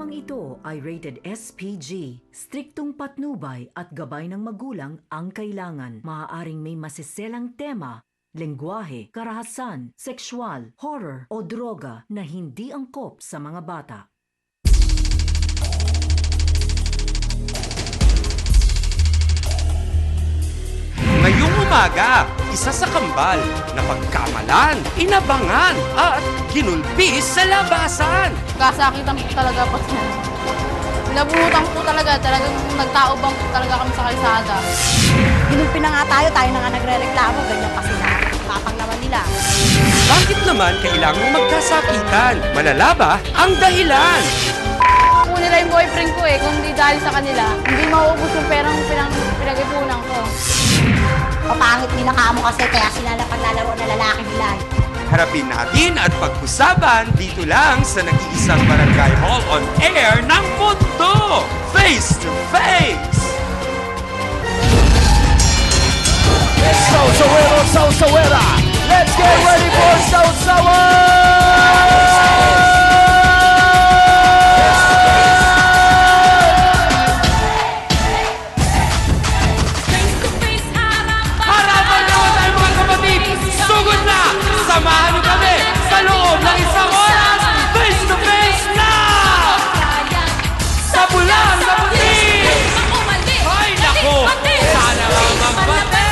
Programang ito ay rated SPG. Striktong patnubay at gabay ng magulang ang kailangan. Maaaring may masiselang tema, lengguwahe, karahasan, sexual, horror o droga na hindi angkop sa mga bata. Ngayong umaga, isa sa kambal na pagkamalan, inabangan at ginulpi sa labasan. Kasakitan po talaga po siya. Pinabuhutan po talaga, talagang nagtaobang po talaga kami sa kalsada. Ginulpi na nga tayo na nga nagre-reklamo, ganyan pa sila. Kapang naman nila. Bakit naman kailangang magkasakitan? Malala ba ang dahilan? Kung nila yung boyfriend ko kung hindi dahil sa kanila, hindi mauubos yung perang pinag-ipunan ko. Papangit nila kamo kasi kaya sila lang paglalaro na lalaki nila. Harapin natin at pag-usapan dito lang sa nag-iisang Barangay Hall on Air ng mundo! Face to Face! Sawsawera! Let's get ready for Sawsawa! Harapan naman tayo mga kapatid! Sugod na! Samahan niyo kami sa loob ng isang oras! Face to Face na! Sa bulan, sa puti! Ay, naku! Sana lang magbate!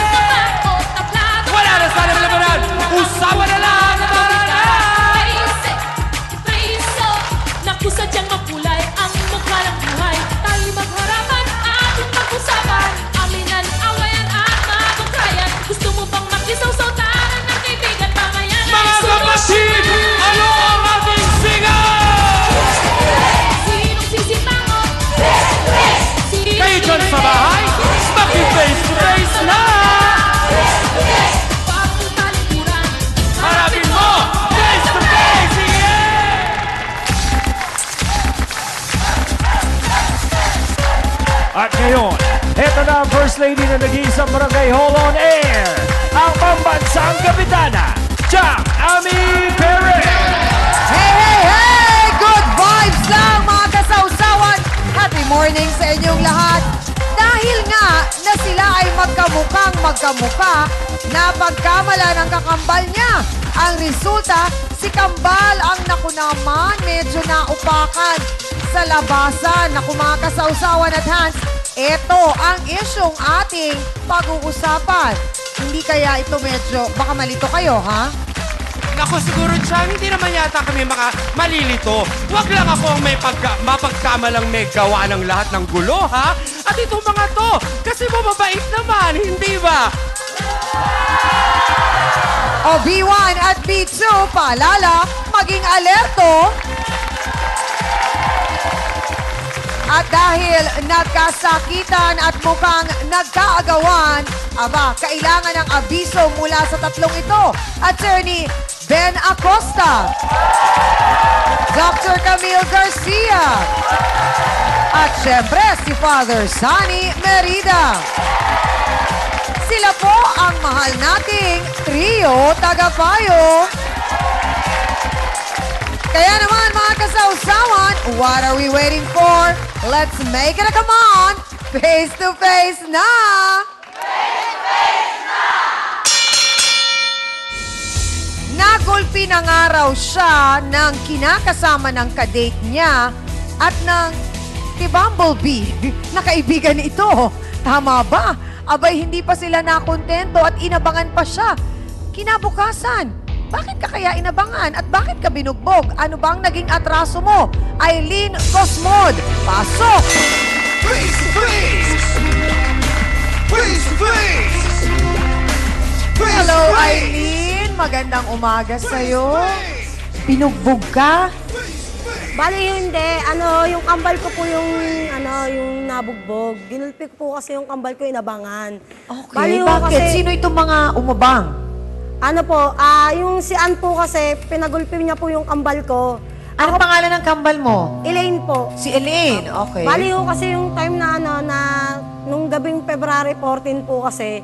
Wala na sana labanan! Usapan na lang ang barangay! Naku, sadyang makulay ang mukha ng buhay. Tayo magharapan at ating pag-usapan. Aminan, awayan at mabungkayan. Gusto mo bang makisawsaw tanan ng kaibigan? Pangayan ay Mga kapatid! Ano ang ating sigaw? Sinong sisimangot? Kayo dyan sa bahay, maki-face to face na! Bagong talikuran. Harapin mo! Face to face! Sige! At ngayon, eto na ang First Lady na nag-iisang Barangay Hall on Air, ang pambansang kapitana, Jack Ami Perez! Hey, hey, hey! Good vibes lang mga kasawsawan! Happy morning sa inyong lahat! Dahil nga na sila ay magkamukhang magkamukha, napagkamala ng kakambal niya. Ang resulta, si Kambal ang naku naman medyo naupakan sa labasan. Naku mga kasawsawan at Hans, ito ang isyong ating pag-uusapan. Hindi kaya ito medyo, baka malito kayo, ha? Naku, siguro dyan, hindi naman yata kami malilito. Huwag lang ako ang may mapagkamalang may gawa ng lahat ng gulo, ha? At itong mga to, kasi mababait naman, hindi ba? O B1 at B2, paalala, maging alerto. At dahil nagkasakitan at mukhang nagkaagawan, kailangan ng abiso mula sa tatlong ito. Attorney Ben Acosta, Dr. Camille Garcia, at syempre si Father Sunny Merida. Sila po ang mahal nating trio tagapayo. Kaya naman mga kasawsawan, what are we waiting for? Let's make it a come on! Face to face na! Nagulpi na nga raw siya ng kinakasama ng kadate niya at ng Bumblebee na kaibigan ito. Tama ba? Abay, hindi pa sila nakontento at inabangan pa siya. Kinabukasan, bakit ka kaya inabangan at bakit ka binugbog? Ano bang naging atraso mo? Eileen Cosmod, pasok! Face to face! Face to face! Hello, Eileen. Magandang umaga sa'yo. Binugbog ka? Bali hindi, yung kambal ko po yung nabugbog. Ginulpi ko po kasi yung kambal ko inabangan. Okay, Bali, bakit? kasi- Sino itong mga umabang? Yung si Ann po kasi, pinagulpi niya po yung kambal ko. Anong pangalan ng kambal mo? Elaine po. Si Elaine, okay. Bali kasi yung time na nung gabing February 14 po kasi,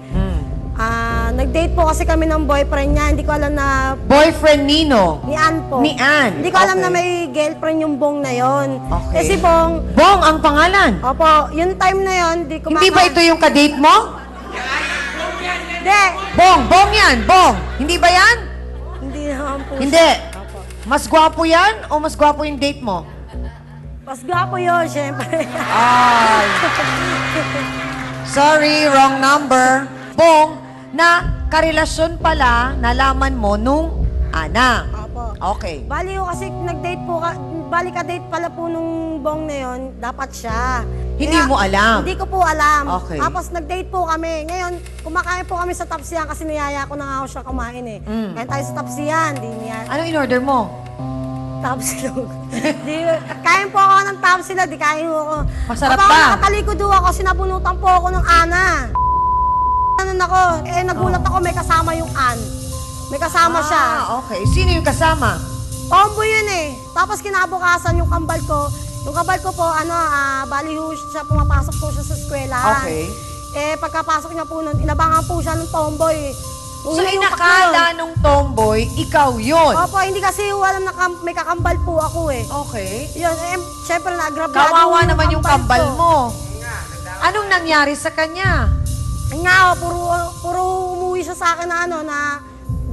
Nag-date po kasi kami ng boyfriend niya. Hindi ko alam na Boyfriend Nino? ni Ann po. Ni Ann, Hindi ko alam okay. na may girlfriend yung Bong na yon. Okay. Eh si Bong, Bong ang pangalan. opo, yung time na yon, di ko Hindi ba ito yung kadate mo? Hindi. Bong yan, Bong. Hindi ba yan? Hindi naman po. Hindi. Opo. Mas gwapo yan o mas gwapo yung date mo? Mas gwapo yun, syempre. Ay. Sorry, wrong number. Bong, na karelasyon pala nalaman mo nung Ana. Opo. Okay. Bali ko kasi nag-date po, bali ka-date pala po nung Bong na yon, dapat siya. Hindi mo alam? Hindi ko po alam. Okay. Tapos nag-date po kami. Ngayon, kumakain po kami sa Tapsiyan kasi niyaya ko na nga ako siya kumain eh. Kain tayo sa Tapsiyan, di niya. Anong in-order mo? Tapsilog. Di, kain po ako ng tapsilog, di kain mo ako. Masarap Aba, ba? Nakatalikod do ako, sinabunutan po ako ng Ana. Ano ako, nagulat ako, may kasama yung Ann. May kasama siya. Okay. Sino yung kasama? Tomboy yun eh. Tapos kinabukasan yung kambal ko. Yung kambal ko po, bali ho siya, pumapasok po siya sa eskwelahan. Okay. Eh, pagkapasok niya po nun, inabangan po siya ng tomboy. So, Yung inakala nung tomboy, ikaw yun. Opo, hindi kasi alam na may kakambal po ako eh. Okay. Yun, syempre na-grablado Kawawa naman yung kambal ko. mo. Anong nangyari sa kanya? Ayun nga, puro umuwi siya sa akin na na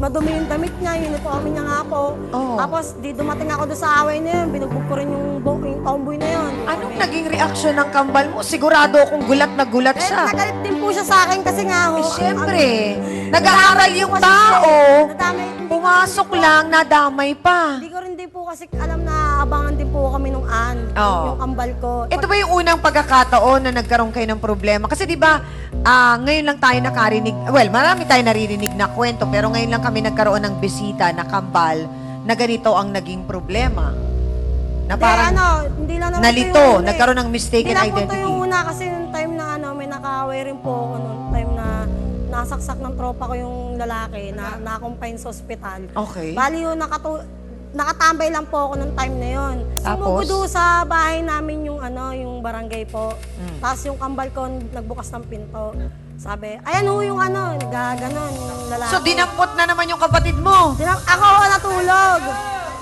madumi yung damit niya, yung uniform niya nga po. Oo. Tapos, di dumating ako doon sa away na yun, binugbog ko rin yung tomboy na yun. Anong naging reaksyon ng kambal mo? Sigurado akong gulat na gulat Eh, siya. nagalit din po siya sa akin kasi nga ho. Eh, syempre, nag-aaral yung tao. Pumasok lang, nadamay pa. Hindi ko rin din po kasi alam na abangan din po kami nung Oo. yung kambal ko. Ito ba yung unang pagkakataon na nagkaroon kayo ng problema? Kasi di ba, ngayon lang tayo nakarinig, well, marami tayo naririnig na kwento, pero ngayon lang kami nagkaroon ng bisita na kambal na ganito ang naging problema. Na parang Hindi lang naman nalito, po yung una eh. nagkaroon ng mistaken Hindi lang po ito identity. yung una kasi yung time na may nakaaway rin po ako noon. Time na nasaksak ng tropa ko yung lalaki na na-confine sa ospital. Okay. Bali yun, nakatambay lang po ako nung time na yun. Tapos? Sumugo doon sa bahay namin yung yung barangay po. Tapos yung kambal ko nagbukas ng pinto. Sabi, ayan ho yung gaganon yung lalaki. So, dinampot na naman yung kapatid mo. Ako ho natulog.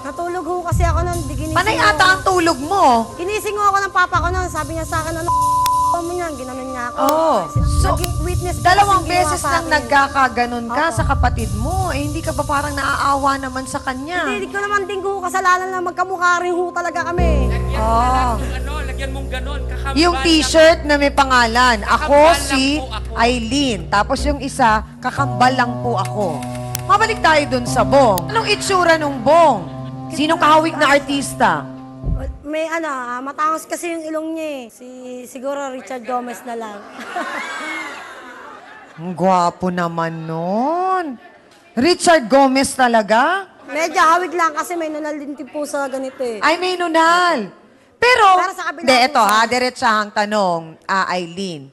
Natulog ho kasi ako nun. Di ginising Panay ho. ata ang tulog mo. Ginising ho ako ng papa ko nun. Sabi niya sa akin, mo niyan? Ginanon niya ako. Oh. So, Naging witness ko dalawang kasi ginawa beses sa nang akin. nagkakaganon ka Opo. sa kapatid mo. Eh, hindi ka ba parang naaawa naman sa kanya? Hindi ko naman din ko kasalanan na magkamukha rin ho talaga kami. Oh. Lagyan mong ganon. Kakambal Yung t-shirt na may pangalan, ako Kakambal lang si po ako. Eileen. Tapos yung isa, kakambal lang po ako. Mabalik tayo dun sa Bong. Anong itsura nung Bong? Sinong kahawig na artista? May matangos kasi yung ilong niya eh. Siguro Richard Gomez na lang. Ang gwapo naman nun. Richard Gomez talaga? Medyo hawig lang kasi may nunal din po sa ganito eh. Ay, may nunal. Pero, Pero sa kabila de, po eto siya. ha, diretsahang tanong, Eileen.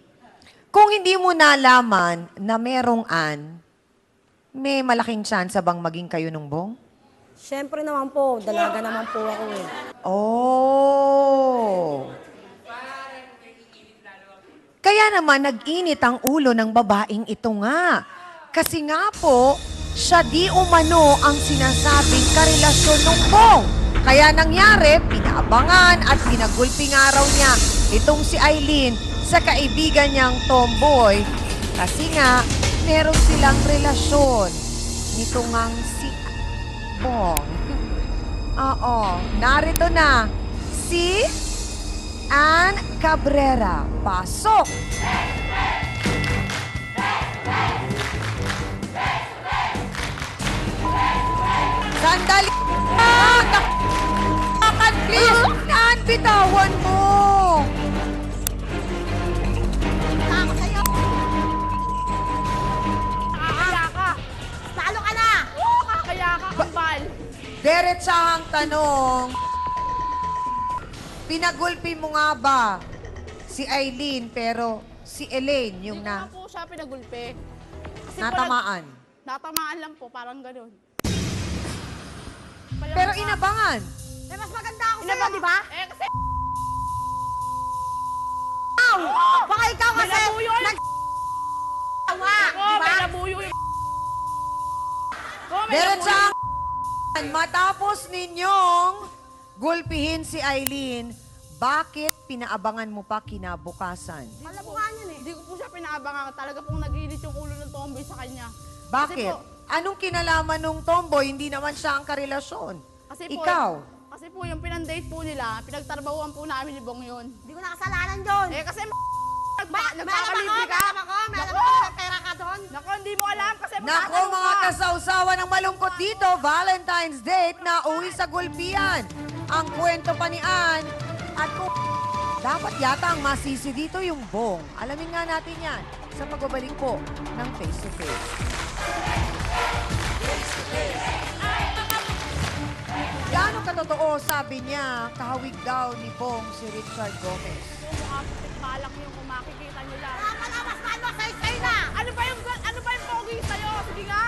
Kung hindi mo nalaman na merong Ann, may malaking chance bang maging kayo nung Bong? Siyempre naman po, dalaga naman po ako eh. Oh. Kaya naman nag-init ang ulo ng babaeng ito nga. Kasi nga po, siya di umano ang sinasabing karelasyon ng Bong. Kaya nangyari, pinaabangan at pinagulping araw niya itong si Eileen sa kaibigan niyang tomboy. Kasi nga, meron silang relasyon. Nito ngang si Bong. Oo, narito na si Ann Cabrera. Pasok! Sandali! Nakakakan, please! Ann, bitawan mo! Ako sa'yo! Kakaya ka! Talo ka na! Kakaya ka, kambal! Diretsahang tanong. Pinagulpi mo nga ba si Eileen pero si Elaine yung Hindi ko na po siya pinagulpi. Kasi natamaan? natamaan lang po, parang ganun. Kaya Pero nga- inabangan. Eh, mas maganda ako sa'yo, di ba? Eh, kasi Baka ikaw kasi Nilabuyo yun. nag... Tawa, ako, di ba? may nabuyo yung may Diretsang matapos ninyong gulpihin si Aileen, bakit pinaabangan mo pa kinabukasan? Malabuhan yan eh. Hindi ko po siya pinaabangan. Talaga pong nag-init yung ulo ng tomboy sa kanya. Bakit? Kasi po, Anong kinalaman nung tomboy? Hindi naman siya ang karelasyon. Kasi po, Ikaw? Kasi po yung pinandate po nila, pinagtarbahuan po namin ni Bong yun. Hindi ko nakasalanan doon. Eh kasi Meron nagpapalibre ka. ako, meron Nako! ako, may pera ka doon. Nako, hindi mo alam kasi Nako magtatanong mga ka. kasawsawa ng malungkot dito, Valentine's date na uwi sa gulpian. Ang kwento pa ni Ann at kung dapat yata ang masisi dito yung Bong. Alamin nga natin yan sa pagbabalik po ng Face to Face. Gaano katotoo, sabi niya, kahawig daw ni Bong si Richard Gomez. Mukha balak yung kung makikita nyo lang. Mas mahal mo, say na. Ano ba yung pogi sa'yo? Sige nga.